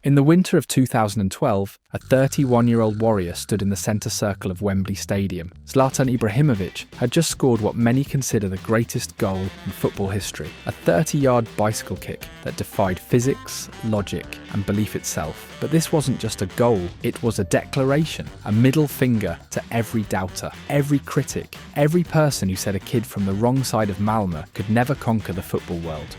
In the winter of 2012, a 31-year-old warrior stood in the centre circle of Wembley Stadium. Zlatan Ibrahimović had just scored what many consider the greatest goal in football history, a 30-yard bicycle kick that defied physics, logic, and belief itself. But this wasn't just a goal, it was a declaration, a middle finger to every doubter, every critic, every person who said a kid from the wrong side of Malmö could never conquer the football world.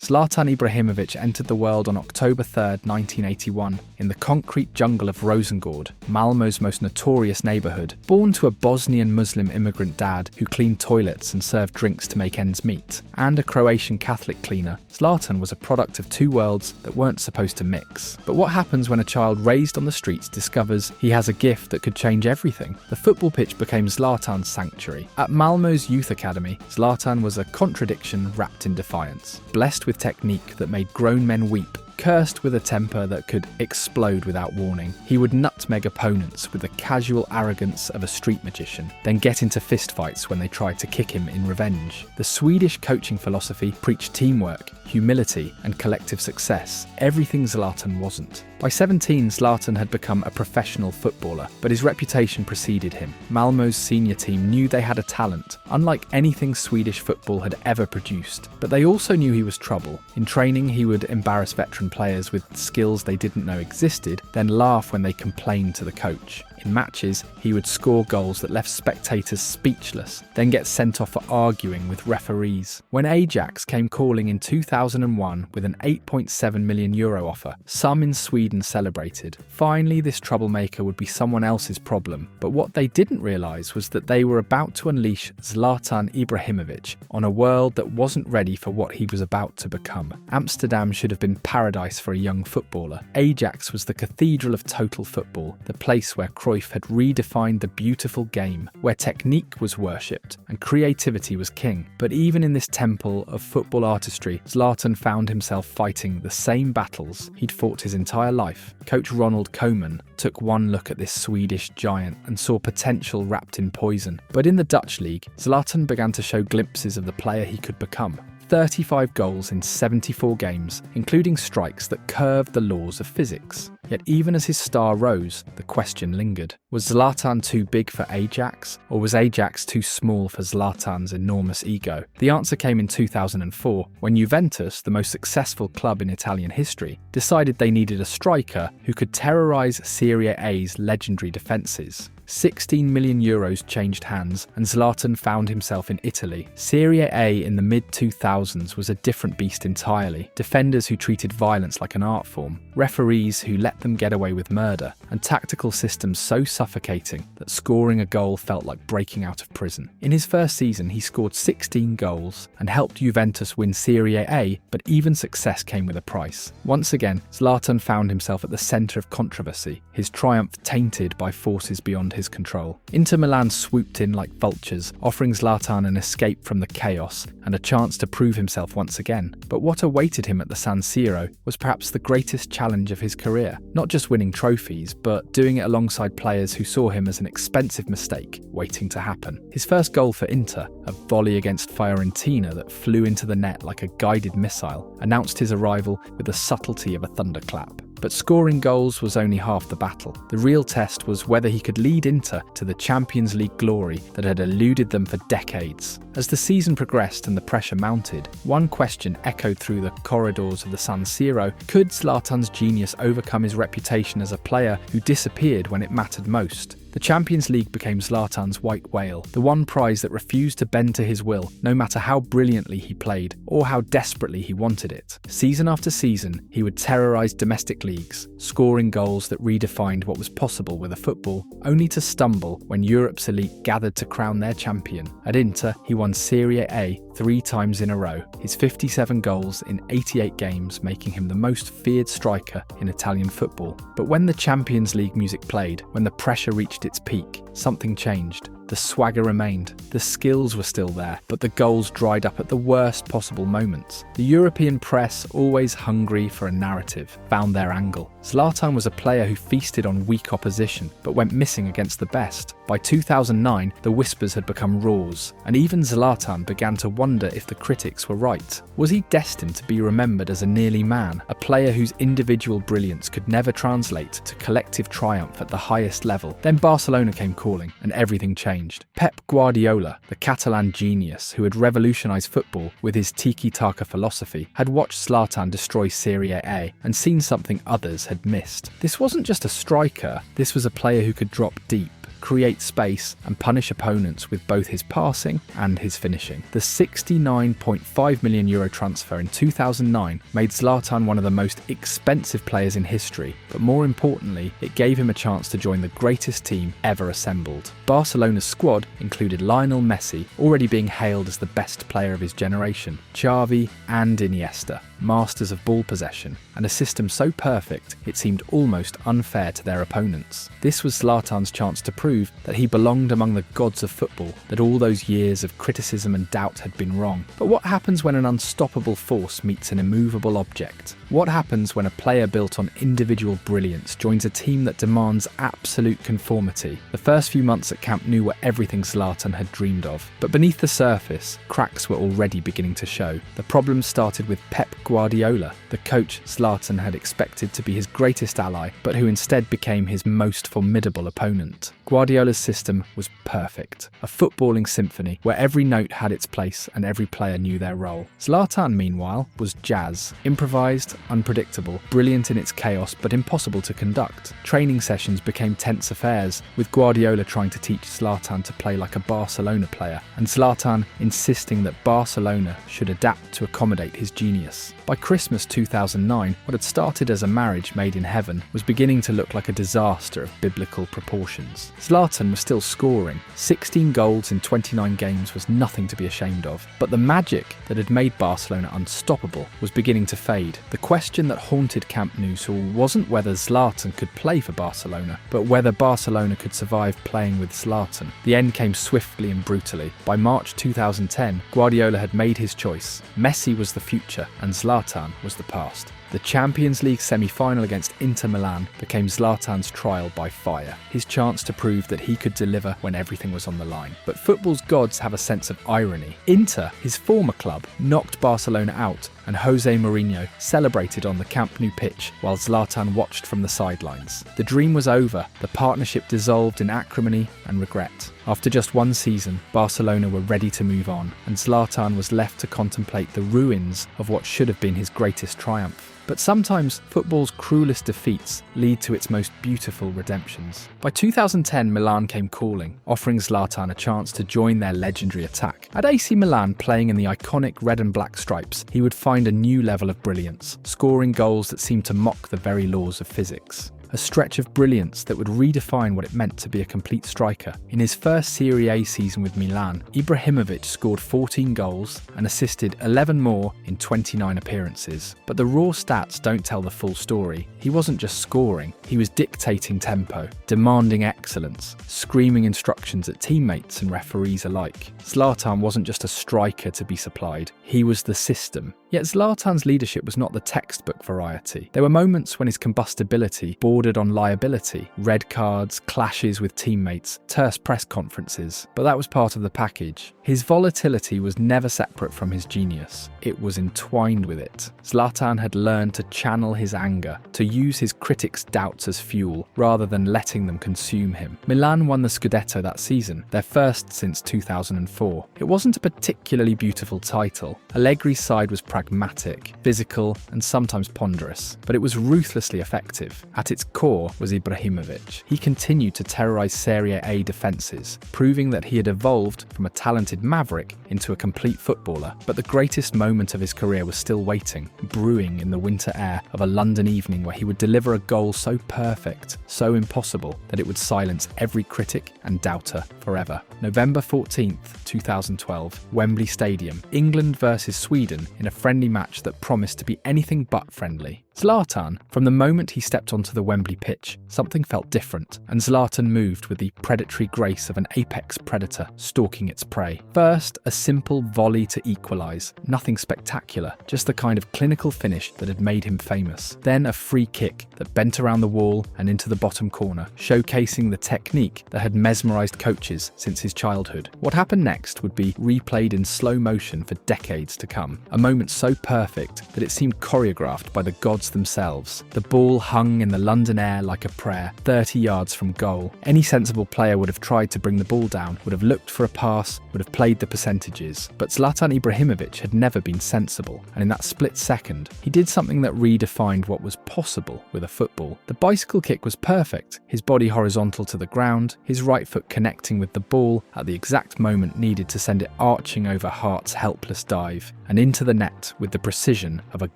Zlatan Ibrahimović entered the world on October 3, 1981, in the concrete jungle of Rosengård, Malmö's most notorious neighbourhood. Born to a Bosnian Muslim immigrant dad who cleaned toilets and served drinks to make ends meet, and a Croatian Catholic cleaner, Zlatan was a product of two worlds that weren't supposed to mix. But what happens when a child raised on the streets discovers he has a gift that could change everything? The football pitch became Zlatan's sanctuary. At Malmö's youth academy, Zlatan was a contradiction wrapped in defiance. Blessed with technique that made grown men weep, cursed with a temper that could explode without warning, he would nutmeg opponents with the casual arrogance of a street magician, then get into fistfights when they tried to kick him in revenge. The Swedish coaching philosophy preached teamwork, humility, and collective success, everything Zlatan wasn't. By 17, Zlatan had become a professional footballer, but his reputation preceded him. Malmö's senior team knew they had a talent, unlike anything Swedish football had ever produced. But they also knew he was trouble. In training, he would embarrass veteran players with skills they didn't know existed, then laugh when they complained to the coach. In matches, he would score goals that left spectators speechless, then get sent off for arguing with referees. When Ajax came calling in 2001 with an €8.7 million offer, some in Sweden celebrated. Finally, this troublemaker would be someone else's problem. But what they didn't realise was that they were about to unleash Zlatan Ibrahimović on a world that wasn't ready for what he was about to become. Amsterdam should have been paradise for a young footballer. Ajax was the cathedral of total football, the place where Cruyff had redefined the beautiful game, where technique was worshipped and creativity was king. But even in this temple of football artistry, Zlatan found himself fighting the same battles he'd fought his entire life. Coach Ronald Koeman took one look at this Swedish giant and saw potential wrapped in poison. But in the Dutch league, Zlatan began to show glimpses of the player he could become. 35 goals in 74 games, including strikes that curved the laws of physics. Yet even as his star rose, the question lingered. Was Zlatan too big for Ajax, or was Ajax too small for Zlatan's enormous ego? The answer came in 2004, when Juventus, the most successful club in Italian history, decided they needed a striker who could terrorise Serie A's legendary defences. €16 million changed hands, and Zlatan found himself in Italy. Serie A in the mid-2000s was a different beast entirely. Defenders who treated violence like an art form, referees who let them get away with murder, and tactical systems so suffocating that scoring a goal felt like breaking out of prison. In his first season, he scored 16 goals and helped Juventus win Serie A, but even success came with a price. Once again, Zlatan found himself at the centre of controversy, his triumph tainted by forces beyond his control. Inter Milan swooped in like vultures, offering Zlatan an escape from the chaos and a chance to prove himself once again. But what awaited him at the San Siro was perhaps the greatest challenge of his career. Not just winning trophies, but doing it alongside players who saw him as an expensive mistake waiting to happen. His first goal for Inter, a volley against Fiorentina that flew into the net like a guided missile, announced his arrival with the subtlety of a thunderclap. But scoring goals was only half the battle. The real test was whether he could lead Inter to the Champions League glory that had eluded them for decades. As the season progressed and the pressure mounted, one question echoed through the corridors of the San Siro: could Zlatan's genius overcome his reputation as a player who disappeared when it mattered most? The Champions League became Zlatan's white whale, the one prize that refused to bend to his will, no matter how brilliantly he played or how desperately he wanted it. Season after season, he would terrorise domestic leagues, scoring goals that redefined what was possible with a football, only to stumble when Europe's elite gathered to crown their champion. At Inter, he won Serie A 3 times in a row, his 57 goals in 88 games making him the most feared striker in Italian football. But when the Champions League music played, when the pressure reached its peak, something changed. The swagger remained, the skills were still there, but the goals dried up at the worst possible moments. The European press, always hungry for a narrative, found their angle. Zlatan was a player who feasted on weak opposition, but went missing against the best. By 2009, the whispers had become roars, and even Zlatan began to wonder if the critics were right. Was he destined to be remembered as a nearly man, a player whose individual brilliance could never translate to collective triumph at the highest level? Then Barcelona came calling, and everything changed. Pep Guardiola, the Catalan genius who had revolutionised football with his tiki-taka philosophy, had watched Zlatan destroy Serie A and seen something others had missed. This wasn't just a striker, this was a player who could drop deep, create space and punish opponents with both his passing and his finishing. The €69.5 million transfer in 2009 made Zlatan one of the most expensive players in history, but more importantly, it gave him a chance to join the greatest team ever assembled. Barcelona's squad included Lionel Messi, already being hailed as the best player of his generation, Xavi and Iniesta, masters of ball possession, and a system so perfect it seemed almost unfair to their opponents. This was Zlatan's chance to prove that he belonged among the gods of football, that all those years of criticism and doubt had been wrong. But what happens when an unstoppable force meets an immovable object? What happens when a player built on individual brilliance joins a team that demands absolute conformity? The first few months at Camp Nou were everything Zlatan had dreamed of, but beneath the surface, cracks were already beginning to show. The problems started with Pep Guardiola, the coach Zlatan had expected to be his greatest ally, but who instead became his most formidable opponent. Guardiola's system was perfect, a footballing symphony where every note had its place and every player knew their role. Zlatan, meanwhile, was jazz, improvised, unpredictable, brilliant in its chaos but impossible to conduct. Training sessions became tense affairs, with Guardiola trying to teach Zlatan to play like a Barcelona player, and Zlatan insisting that Barcelona should adapt to accommodate his genius. By Christmas 2009, what had started as a marriage made in heaven was beginning to look like a disaster of biblical proportions. Zlatan was still scoring. 16 goals in 29 games was nothing to be ashamed of, but the magic that had made Barcelona unstoppable was beginning to fade. The question that haunted Camp Nou wasn't whether Zlatan could play for Barcelona, but whether Barcelona could survive playing with Zlatan. The end came swiftly and brutally. By March 2010, Guardiola had made his choice. Messi was the future, and Zlatan was the past. The Champions League semi-final against Inter Milan became Zlatan's trial by fire, his chance to prove that he could deliver when everything was on the line. But football's gods have a sense of irony. Inter, his former club, knocked Barcelona out, and Jose Mourinho celebrated on the Camp Nou pitch while Zlatan watched from the sidelines. The dream was over, the partnership dissolved in acrimony and regret. After just one season, Barcelona were ready to move on, and Zlatan was left to contemplate the ruins of what should have been his greatest triumph. But sometimes football's cruelest defeats lead to its most beautiful redemptions. By 2010, Milan came calling, offering Zlatan a chance to join their legendary attack. At AC Milan, playing in the iconic red and black stripes, he would find a new level of brilliance, scoring goals that seemed to mock the very laws of physics. A stretch of brilliance that would redefine what it meant to be a complete striker. In his first Serie A season with Milan, Ibrahimović scored 14 goals and assisted 11 more in 29 appearances. But the raw stats don't tell the full story. He wasn't just scoring, he was dictating tempo, demanding excellence, screaming instructions at teammates and referees alike. Zlatan wasn't just a striker to be supplied, he was the system. Yet Zlatan's leadership was not the textbook variety. There were moments when his combustibility bordered on liability, red cards, clashes with teammates, terse press conferences, but that was part of the package. His volatility was never separate from his genius. It was entwined with it. Zlatan had learned to channel his anger, to use his critics' doubts as fuel, rather than letting them consume him. Milan won the Scudetto that season, their first since 2004. It wasn't a particularly beautiful title. Allegri's side was pragmatic, physical, and sometimes ponderous, but it was ruthlessly effective. At its core was Ibrahimović. He continued to terrorise Serie A defences, proving that he had evolved from a talented maverick into a complete footballer. But the greatest moment of his career was still waiting, brewing in the winter air of a London evening where he would deliver a goal so perfect, so impossible, that it would silence every critic and doubter forever. November 14th, 2012, Wembley Stadium, England versus Sweden in a friendly match that promised to be anything but friendly. Zlatan, from the moment he stepped onto the Wembley pitch, something felt different, and Zlatan moved with the predatory grace of an apex predator stalking its prey. First, a simple volley to equalise, nothing spectacular, just the kind of clinical finish that had made him famous. Then a free kick that bent around the wall and into the bottom corner, showcasing the technique that had mesmerised coaches since his childhood. What happened next would be replayed in slow motion for decades to come, a moment so perfect that it seemed choreographed by the gods themselves. The ball hung in the London air like a prayer, 30 yards from goal. Any sensible player would have tried to bring the ball down, would have looked for a pass, would have played the percentages. But Zlatan Ibrahimović had never been sensible, and in that split second, he did something that redefined what was possible with a football. The bicycle kick was perfect, his body horizontal to the ground, his right foot connecting with the ball at the exact moment needed to send it arching over Hart's helpless dive, and into the net with the precision of a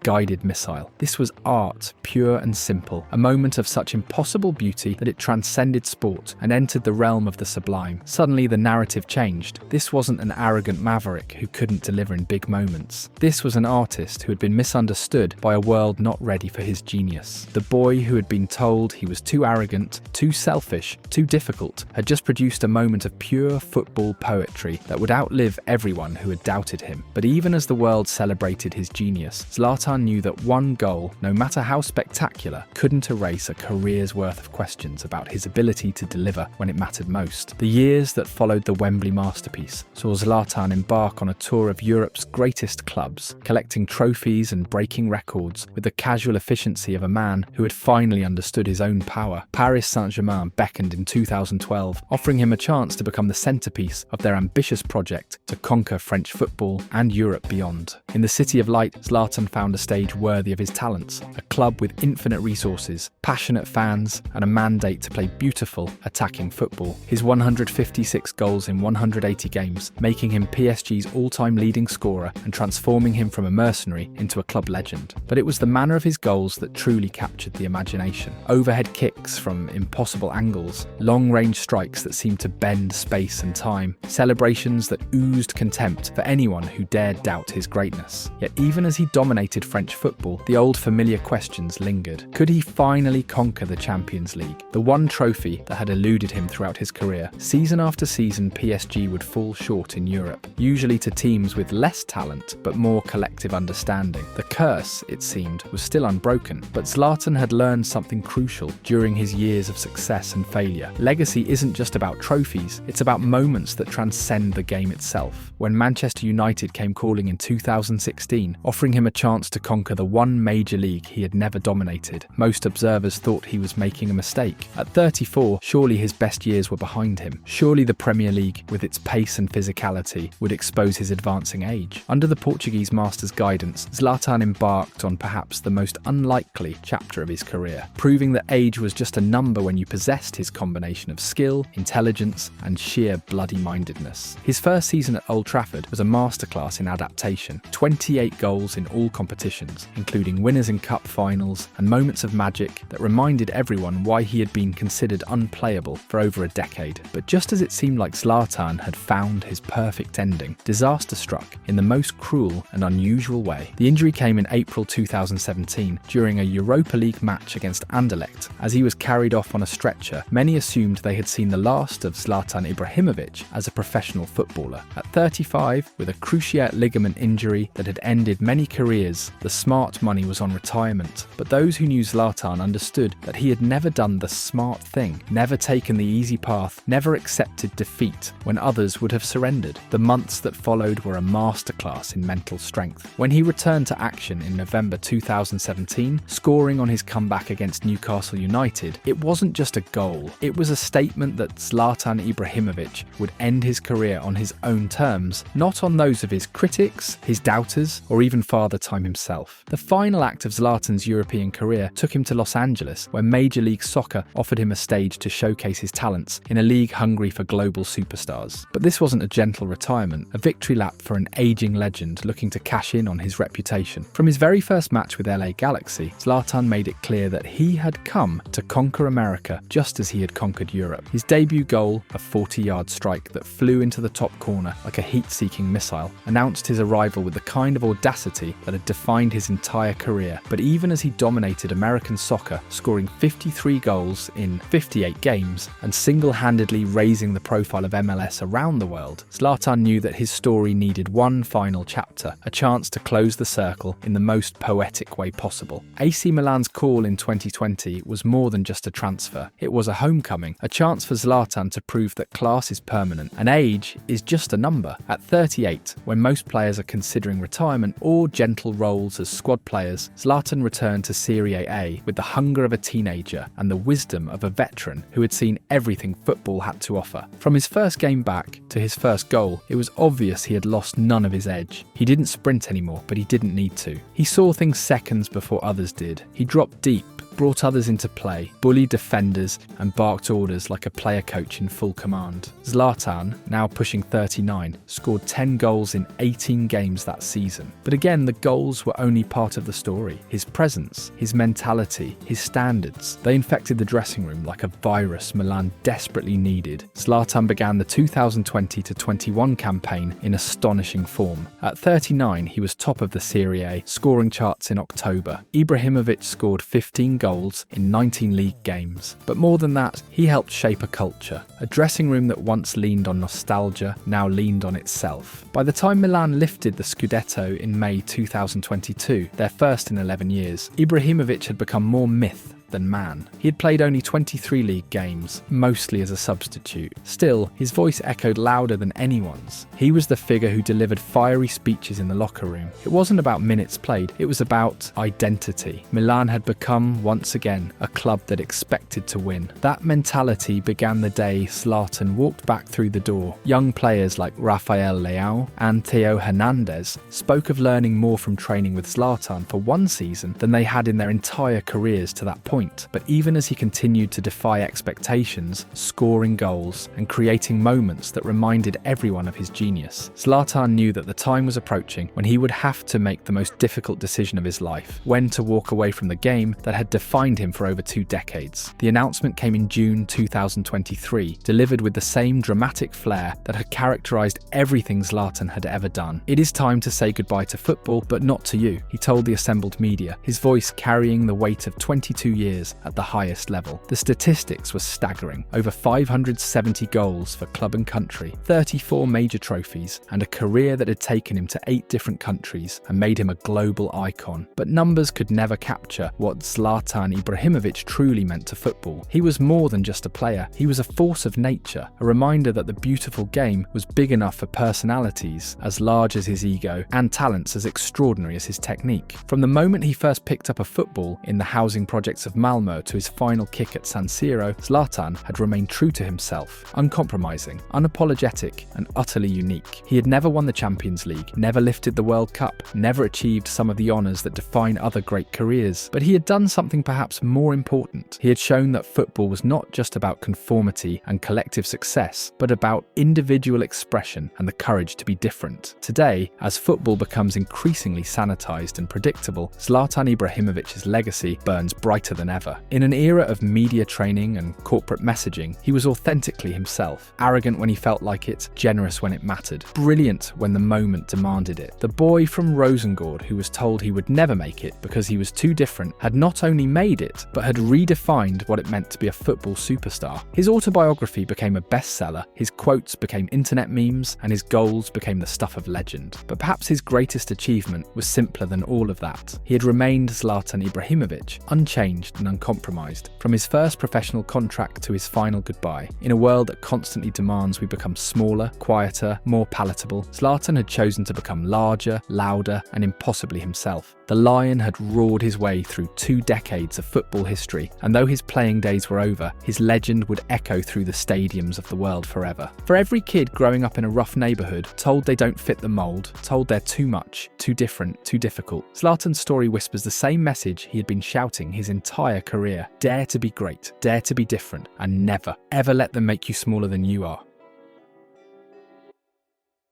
guided missile. This was art, pure and simple, a moment of such impossible beauty that it transcended sport and entered the realm of the sublime. Suddenly the narrative changed. This wasn't an arrogant maverick who couldn't deliver in big moments. This was an artist who had been misunderstood by a world not ready for his genius. The boy who had been told he was too arrogant, too selfish, too difficult, had just produced a moment of pure football poetry that would outlive everyone who had doubted him. But even as the world celebrated his genius, Zlatan knew that one goal, no matter how spectacular, couldn't erase a career's worth of questions about his ability to deliver when it mattered most. The years that followed the Wembley masterpiece saw Zlatan embark on a tour of Europe's greatest clubs, collecting trophies and breaking records with the casual efficiency of a man who had finally understood his own power. Paris Saint-Germain beckoned in 2012, offering him a chance to become the centrepiece of their ambitious project to conquer French football and Europe beyond. In the City of Light, Zlatan found a stage worthy of his talents, a club with infinite resources, passionate fans, and a mandate to play beautiful, attacking football. His 156 goals in 180 games, making him PSG's all-time leading scorer and transforming him from a mercenary into a club legend. But it was the manner of his goals that truly captured the imagination. Overhead kicks from impossible angles, long-range strikes that seemed to bend space and time, celebrations that oozed contempt for anyone who dared doubt his greatness. Yet even as he dominated French football, the old familiar questions lingered. Could he finally conquer the Champions League, the one trophy that had eluded him throughout his career? Season after season, PSG would fall short in Europe, usually to teams with less talent but more collective understanding. The curse, it seemed, was still unbroken, but Zlatan had learned something crucial during his years of success and failure. Legacy isn't just about trophies, it's about moments that transcend the game itself. When Manchester United came calling in 2016, offering him a chance to conquer the one major league he had never dominated, most observers thought he was making a mistake. At 34, surely his best years were behind him. Surely the Premier League, with its pace and physicality, would expose his advancing age. Under the Portuguese master's guidance, Zlatan embarked on perhaps the most unlikely chapter of his career, proving that age was just a number when you possessed his combination of skill, intelligence, and sheer bloody-mindedness. His first season at Old Trafford was a masterclass in adaptation. 28 goals in all competitions, including winners in cup finals and moments of magic that reminded everyone why he had been considered unplayable for over a decade. But just as it seemed like Zlatan had found his perfect ending, disaster struck in the most cruel and unusual way. The injury came in April 2017 during a Europa League match against Anderlecht. As he was carried off on a stretcher, many assumed they had seen the last of Zlatan Ibrahimović as a professional footballer. At 35, with a cruciate ligament injury that had ended many careers, the smart money was on retirement. But those who knew Zlatan understood that he had never done the smart thing, never taken the easy path, never accepted defeat when others would have surrendered. The months that followed were a masterclass in mental strength. When he returned to action in November 2017, scoring on his comeback against Newcastle United, it wasn't just a goal, it was a statement that Zlatan Ibrahimović would end his career on his own terms, not on those of his critics, his doubters, or even Father Time himself. The final act of Zlatan's European career took him to Los Angeles, where Major League Soccer offered him a stage to showcase his talents in a league hungry for global superstars. But this wasn't a gentle retirement, a victory lap for an aging legend looking to cash in on his reputation. From his very first match with LA Galaxy, Zlatan made it clear that he had come to conquer America just as he had conquered Europe. His debut goal, a 40-yard strike that flew into the top corner like a heat-seeking missile, announced his arrival with the kind of audacity that had defined his entire career. But even as he dominated American soccer, scoring 53 goals in 58 games and single-handedly raising the profile of MLS around the world, Zlatan knew that his story needed one final chapter, a chance to close the circle in the most poetic way possible. AC Milan's call in 2020 was more than just a transfer. It was a homecoming, a chance for Zlatan to prove that class is permanent and age is just a number. At 38, when most players are considering retirement or gentle roles as squad players, Zlatan returned to Serie A with the hunger of a teenager and the wisdom of a veteran who had seen everything football had to offer. From his first game back to his first goal, it was obvious he had lost none of his edge. He didn't sprint anymore, but he didn't need to. He saw things seconds before others did. He dropped deep, brought others into play, bullied defenders, and barked orders like a player coach in full command. Zlatan, now pushing 39, scored 10 goals in 18 games that season. But again, the goals were only part of the story. His presence, his mentality, his standards, they infected the dressing room like a virus Milan desperately needed. Zlatan began the 2020-21 campaign in astonishing form. At 39, he was top of the Serie A scoring charts in October. Ibrahimović scored 15 goals in 19 league games. But more than that, he helped shape a culture. A dressing room that once leaned on nostalgia now leaned on itself. By the time Milan lifted the Scudetto in May 2022, their first in 11 years, Ibrahimović had become more myth than man. He had played only 23 league games, mostly as a substitute. Still, his voice echoed louder than anyone's. He was the figure who delivered fiery speeches in the locker room. It wasn't about minutes played, it was about identity. Milan had become, once again, a club that expected to win. That mentality began the day Zlatan walked back through the door. Young players like Rafael Leao and Theo Hernandez spoke of learning more from training with Zlatan for one season than they had in their entire careers to that point. But even as he continued to defy expectations, scoring goals and creating moments that reminded everyone of his genius, Zlatan knew that the time was approaching when he would have to make the most difficult decision of his life, when to walk away from the game that had defined him for over 2 decades. The announcement came in June 2023, delivered with the same dramatic flair that had characterized everything Zlatan had ever done. "It is time to say goodbye to football, but not to you," he told the assembled media, his voice carrying the weight of 22 years at the highest level. The statistics were staggering. Over 570 goals for club and country, 34 major trophies, and a career that had taken him to 8 different countries and made him a global icon. But numbers could never capture what Zlatan Ibrahimović truly meant to football. He was more than just a player. He was a force of nature, a reminder that the beautiful game was big enough for personalities as large as his ego and talents as extraordinary as his technique. From the moment he first picked up a football in the housing projects of Malmö to his final kick at San Siro, Zlatan had remained true to himself, uncompromising, unapologetic, and utterly unique. He had never won the Champions League, never lifted the World Cup, never achieved some of the honours that define other great careers. But he had done something perhaps more important. He had shown that football was not just about conformity and collective success, but about individual expression and the courage to be different. Today, as football becomes increasingly sanitised and predictable, Zlatan Ibrahimovic's legacy burns brighter than ever. In an era of media training and corporate messaging, he was authentically himself, arrogant when he felt like it, generous when it mattered, brilliant when the moment demanded it. The boy from Rosengård who was told he would never make it because he was too different had not only made it, but had redefined what it meant to be a football superstar. His autobiography became a bestseller, his quotes became internet memes, and his goals became the stuff of legend. But perhaps his greatest achievement was simpler than all of that. He had remained Zlatan Ibrahimović, unchanged and uncompromised, from his first professional contract to his final goodbye. In a world that constantly demands we become smaller, quieter, more palatable, Zlatan had chosen to become larger, louder, and impossibly himself. The Lion had roared his way through 2 decades of football history, and though his playing days were over, his legend would echo through the stadiums of the world forever. For every kid growing up in a rough neighbourhood, told they don't fit the mould, told they're too much, too different, too difficult, Zlatan's story whispers the same message he had been shouting his entire career. Dare to be great, dare to be different, and never, ever let them make you smaller than you are.